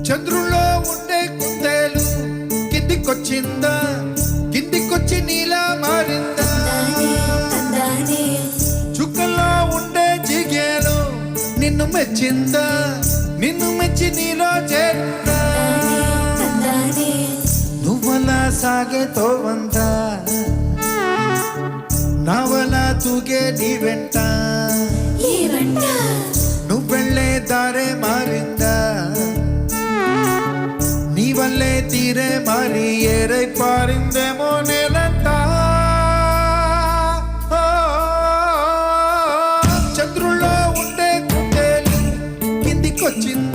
చంద్రుల్లో ఉండే కుందేలు కిందికొచ్చిందా, కిందికొచ్చి నీలా మారిందా? చుక్కల్లో ఉండే జిగేలు నిన్ను మెచ్చిందా, నిన్ను మెచ్చి నీలో చేరిందా? నువ్వలా సాగే తోవంతా, నావలా తూగే నీ వెంట, నువ్వెళ్ళే దారే మారిందా, నీ వల్లే తీరే మారి ఏరై పారిందేమో నేలంతా. చంద్రుల్లో ఉండే కుందేలు కిందికొచ్చింది,